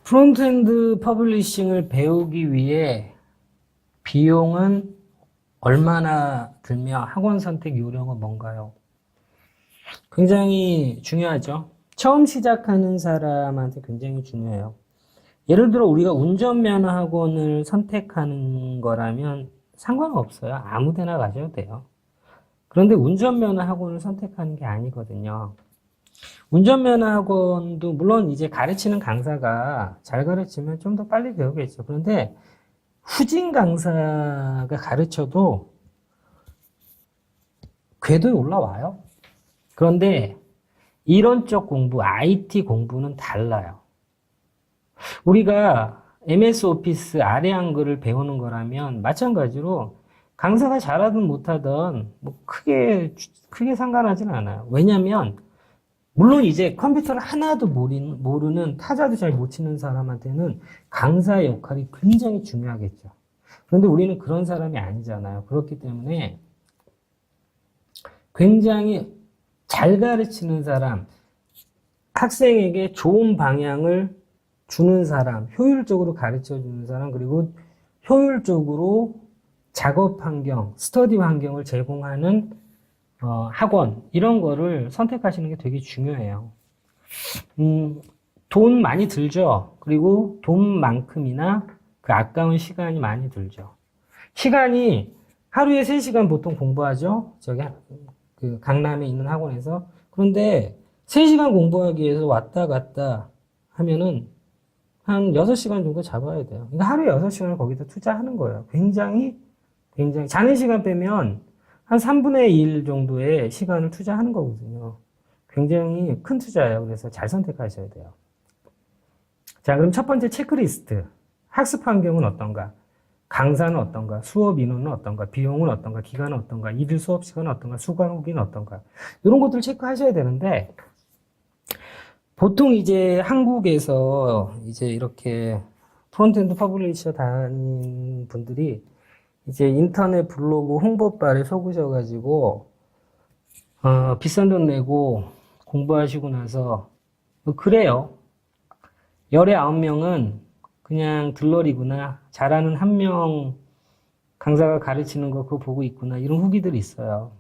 프론트엔드 퍼블리싱을 배우기 위해 비용은 얼마나 들며 학원 선택 요령은 뭔가요? 굉장히 중요하죠. 처음 시작하는 사람한테 굉장히 중요해요. 예를 들어 우리가 운전면허 학원을 선택하는 거라면 상관없어요. 아무 데나 가셔도 돼요. 그런데 운전면허 학원을 선택하는 게 아니거든요. 운전면허 학원도 물론 이제 가르치는 강사가 잘 가르치면 좀 더 빨리 배우겠죠. 그런데 후진 강사가 가르쳐도 궤도에 올라와요. 그런데 이론적 공부, IT 공부는 달라요. 우리가 MS 오피스 아래 한글을 배우는 거라면 마찬가지로 강사가 잘하든 못하든 뭐 크게 상관하지는 않아요. 왜냐면 물론 이제 컴퓨터를 하나도 모르는 타자도 잘 못 치는 사람한테는 강사의 역할이 굉장히 중요하겠죠. 그런데 우리는 그런 사람이 아니잖아요. 그렇기 때문에 굉장히 잘 가르치는 사람, 학생에게 좋은 방향을 주는 사람, 효율적으로 가르쳐 주는 사람, 그리고 효율적으로 작업 환경, 스터디 환경을 제공하는 학원, 이런 거를 선택하시는 게 되게 중요해요. 돈 많이 들죠? 그리고 돈만큼이나 그 아까운 시간이 많이 들죠. 시간이 하루에 3시간 보통 공부하죠? 그 강남에 있는 학원에서. 그런데 3시간 공부하기 위해서 왔다 갔다 하면은 한 6시간 정도 잡아야 돼요. 그러니까 하루에 6시간을 거기다 투자하는 거예요. 굉장히, 자는 시간 빼면 한 3분의 1 정도의 시간을 투자하는 거거든요. 굉장히 큰 투자예요. 그래서 잘 선택하셔야 돼요. 자, 그럼 첫 번째 체크리스트. 학습 환경은 어떤가? 강사는 어떤가? 수업 인원은 어떤가? 비용은 어떤가? 기간은 어떤가? 이들 수업 시간은 어떤가? 수강후기는 어떤가? 이런 것들을 체크하셔야 되는데, 보통 이제 한국에서 이제 이렇게 프론트엔드 퍼블리셔 다닌 분들이 이제 인터넷 블로그 홍보발에 속으셔가지고, 비싼 돈 내고 공부하시고 나서, 그래요. 열에 9명은 그냥 들러리구나. 잘하는 한 명 강사가 가르치는 거 그거 보고 있구나. 이런 후기들이 있어요.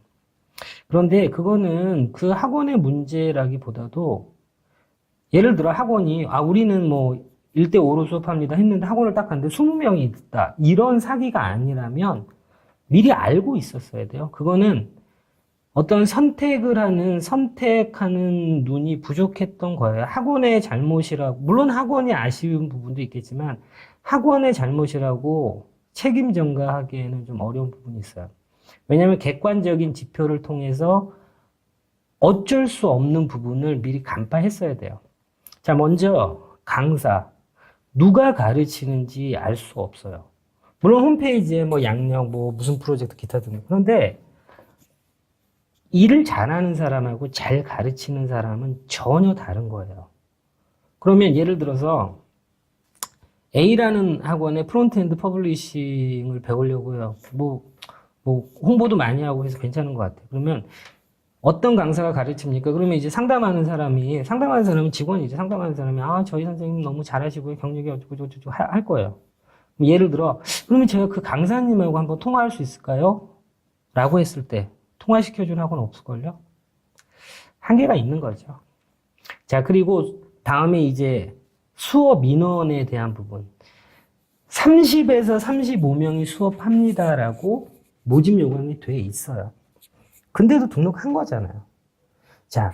그런데 그거는 그 학원의 문제라기보다도 예를 들어 학원이 우리는 뭐 1대5로 수업합니다 했는데 학원을 딱 갔는데 20명이 있다. 이런 사기가 아니라면 미리 알고 있었어야 돼요. 그거는 어떤 선택하는 눈이 부족했던 거예요. 학원의 잘못이라고, 물론 학원이 아쉬운 부분도 있겠지만 학원의 잘못이라고 책임 전가하기에는 좀 어려운 부분이 있어요. 왜냐하면 객관적인 지표를 통해서 어쩔 수 없는 부분을 미리 간파했어야 돼요. 자, 먼저 강사. 누가 가르치는지 알 수 없어요. 물론 홈페이지에 뭐 양력, 뭐 무슨 프로젝트 기타 등등. 그런데 일을 잘하는 사람하고 잘 가르치는 사람은 전혀 다른 거예요. 그러면 예를 들어서 A라는 학원에 프론트엔드 퍼블리싱을 배우려고요. 뭐 홍보도 많이 하고 해서 괜찮은 것 같아요. 그러면 어떤 강사가 가르칩니까? 그러면 이제 상담하는 사람은 직원이죠. 상담하는 사람이 저희 선생님 너무 잘하시고요. 경력이 어쩌고 할 거예요. 예를 들어 그러면 제가 그 강사님하고 한번 통화할 수 있을까요? 라고 했을 때 통화시켜주는 학원 없을걸요? 한계가 있는 거죠. 자, 그리고 다음에 이제 수업 인원에 대한 부분. 30에서 35명이 수업합니다라고 모집 요건이 돼 있어요. 근데도 등록한 거잖아요. 자,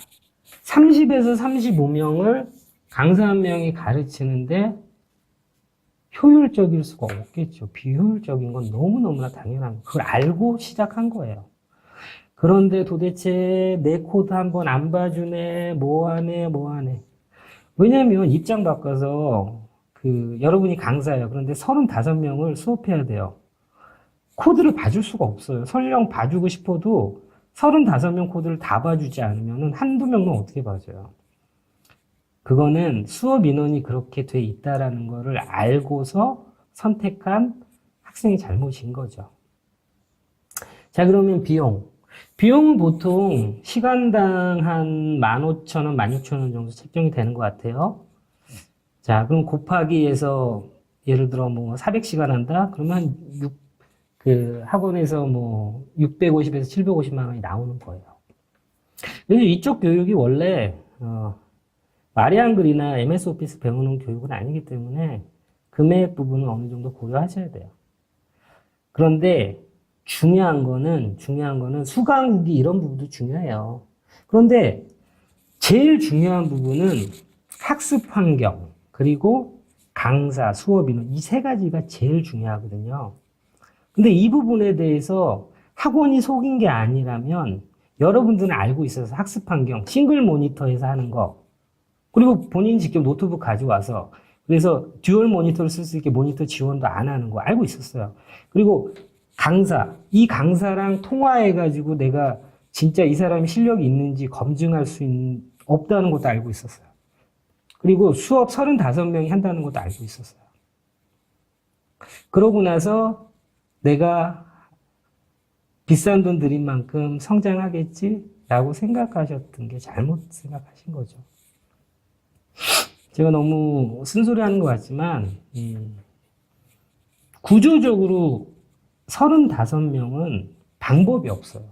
30에서 35명을 강사 한 명이 가르치는데 효율적일 수가 없겠죠. 비효율적인 건 너무너무나 당연한 거. 그걸 알고 시작한 거예요. 그런데 도대체 내 코드 한번 안 봐주네, 뭐 하네. 왜냐면 입장 바꿔서 여러분이 강사예요. 그런데 35명을 수업해야 돼요. 코드를 봐줄 수가 없어요. 설령 봐주고 싶어도 35명 코드를 다 봐주지 않으면 한두 명만 어떻게 봐줘요. 그거는 수업 인원이 그렇게 돼 있다라는 거를 알고서 선택한 학생의 잘못인 거죠. 자, 그러면 비용은 보통 시간당 한 15,000원, 16,000원 정도 책정이 되는 것 같아요. 자, 그럼 곱하기해서 예를 들어 뭐 400시간 한다? 그러면 그 학원에서 뭐 650에서 750만 원이 나오는 거예요. 그래서 이쪽 교육이 원래 말이 한글이나 MS 오피스 배우는 교육은 아니기 때문에 금액 부분은 어느 정도 고려하셔야 돼요. 그런데 중요한 거는 수강 후기 이런 부분도 중요해요. 그런데 제일 중요한 부분은 학습 환경, 그리고 강사, 수업 인원, 이 세 가지가 제일 중요하거든요. 근데 이 부분에 대해서 학원이 속인 게 아니라면 여러분들은 알고 있어서 학습 환경, 싱글 모니터에서 하는 거, 그리고 본인이 직접 노트북 가져와서 그래서 듀얼 모니터를 쓸 수 있게 모니터 지원도 안 하는 거 알고 있었어요. 그리고 강사, 이 강사랑 통화해가지고 내가 진짜 이 사람이 실력이 있는지 검증할 수 없다는 것도 알고 있었어요. 그리고 수업 35명이 한다는 것도 알고 있었어요. 그러고 나서 내가 비싼 돈 들인 만큼 성장하겠지라고 생각하셨던 게 잘못 생각하신 거죠. 제가 너무 쓴소리 하는 것 같지만, 구조적으로 35명은 방법이 없어요.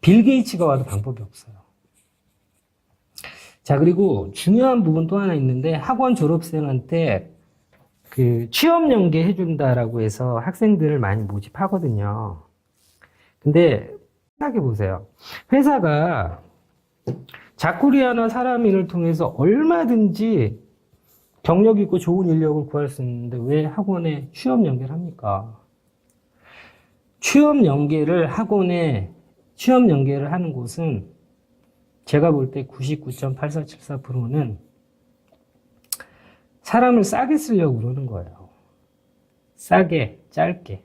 빌 게이츠가 와도 방법이 없어요. 자, 그리고 중요한 부분 또 하나 있는데, 학원 졸업생한테 그 취업 연계 해준다라고 해서 학생들을 많이 모집하거든요. 근데 생각해 보세요. 회사가 자쿠리아나 사람인을 통해서 얼마든지 경력 있고 좋은 인력을 구할 수 있는데 왜 학원에 취업 연계를 합니까? 학원에 취업 연계를 하는 곳은 제가 볼 때 99.8474%는 사람을 싸게 쓰려고 그러는 거예요. 싸게, 짧게.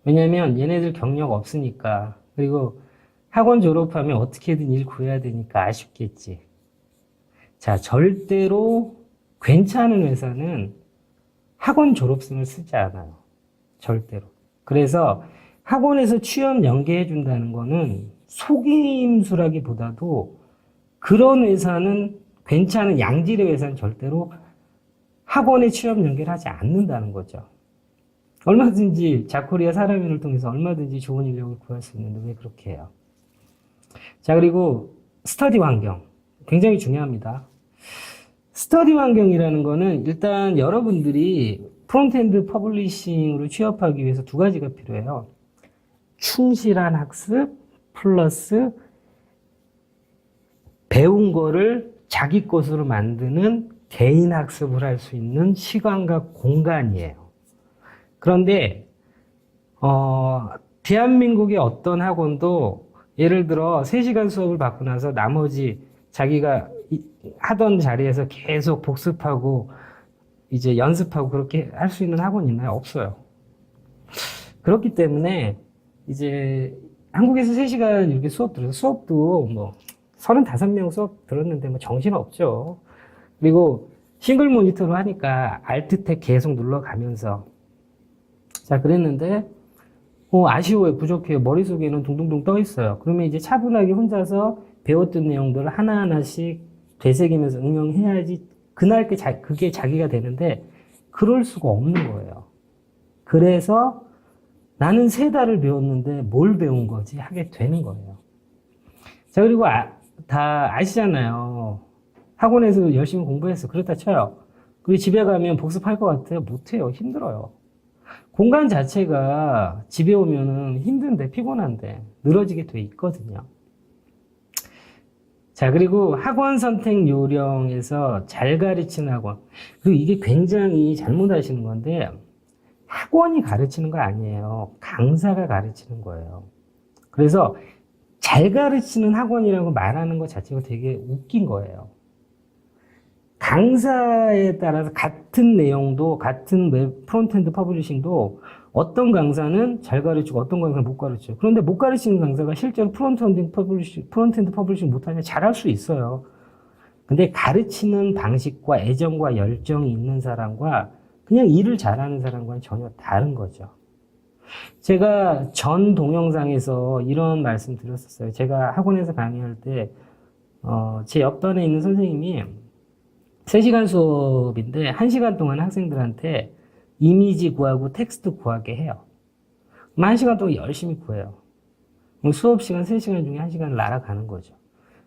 왜냐면 얘네들 경력 없으니까. 그리고 학원 졸업하면 어떻게든 일 구해야 되니까 아쉽겠지. 자, 절대로 괜찮은 회사는 학원 졸업생을 쓰지 않아요. 절대로. 그래서 학원에서 취업 연계해 준다는 거는 속임수라기보다도 그런 회사는 괜찮은 양질의 회사는 절대로 학원에 취업 연계를 하지 않는다는 거죠. 얼마든지 자코리아 사람인을 통해서 얼마든지 좋은 인력을 구할 수 있는데 왜 그렇게 해요? 자, 그리고 스터디 환경. 굉장히 중요합니다. 스터디 환경이라는 거는 일단 여러분들이 프론트엔드 퍼블리싱으로 취업하기 위해서 두 가지가 필요해요. 충실한 학습 플러스 배운 거를 자기 것으로 만드는 개인 학습을 할 수 있는 시간과 공간이에요. 그런데 대한민국의 어떤 학원도 예를 들어 3시간 수업을 받고 나서 나머지 자기가 하던 자리에서 계속 복습하고 이제 연습하고 그렇게 할 수 있는 학원이 있나요? 없어요. 그렇기 때문에 이제 한국에서 3시간 이렇게 수업 들어서 수업도 뭐 35명 수업 들었는데 뭐 정신없죠. 그리고 싱글 모니터로 하니까 알트 탭 계속 눌러가면서 자, 그랬는데 아쉬워요. 부족해요. 머릿속에는 둥둥둥 떠 있어요. 그러면 이제 차분하게 혼자서 배웠던 내용들을 하나하나씩 되새기면서 응용해야지 그날 그게 자기가 되는데 그럴 수가 없는 거예요. 그래서 나는 3달을 배웠는데 뭘 배운 거지 하게 되는 거예요. 자, 그리고 다 아시잖아요. 학원에서 열심히 공부했어. 그렇다 쳐요. 그리고 집에 가면 복습할 것 같아요? 못해요. 힘들어요. 공간 자체가 집에 오면은 힘든데 피곤한데 늘어지게 돼 있거든요. 자, 그리고 학원 선택 요령에서 잘 가르치는 학원. 그리고 이게 굉장히 잘못하시는 건데 학원이 가르치는 거 아니에요. 강사가 가르치는 거예요. 그래서 잘 가르치는 학원이라고 말하는 것 자체가 되게 웃긴 거예요. 강사에 따라서 같은 내용도 같은 웹 프론트엔드 퍼블리싱도 어떤 강사는 잘 가르치고 어떤 강사는 못 가르쳐요. 그런데 못 가르치는 강사가 실제로 프론트엔드 퍼블리싱 못하냐 잘할 수 있어요. 근데 가르치는 방식과 애정과 열정이 있는 사람과 그냥 일을 잘하는 사람과는 전혀 다른 거죠. 제가 전 동영상에서 이런 말씀 드렸었어요. 제가 학원에서 강의할 때 제 옆반에 있는 선생님이 3시간 수업인데 1시간 동안 학생들한테 이미지 구하고 텍스트 구하게 해요. 그럼 1시간 동안 열심히 구해요. 그럼 수업 시간 3시간 중에 1시간을 날아가는 거죠.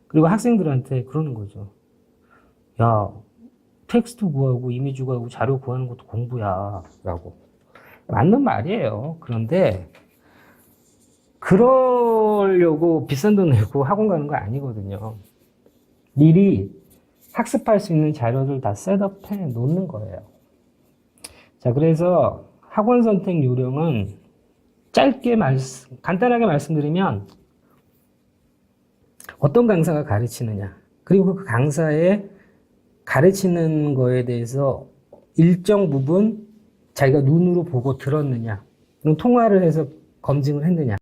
그리고 학생들한테 그러는 거죠. 야, 텍스트 구하고 이미지 구하고 자료 구하는 것도 공부야. 라고. 맞는 말이에요. 그런데 그러려고 비싼 돈 내고 학원 가는 거 아니거든요. 미리 학습할 수 있는 자료를 다 셋업해 놓는 거예요. 자, 그래서 학원 선택 요령은 간단하게 말씀드리면 어떤 강사가 가르치느냐, 그리고 그 강사의 가르치는 거에 대해서 일정 부분 자기가 눈으로 보고 들었느냐, 통화를 해서 검증을 했느냐.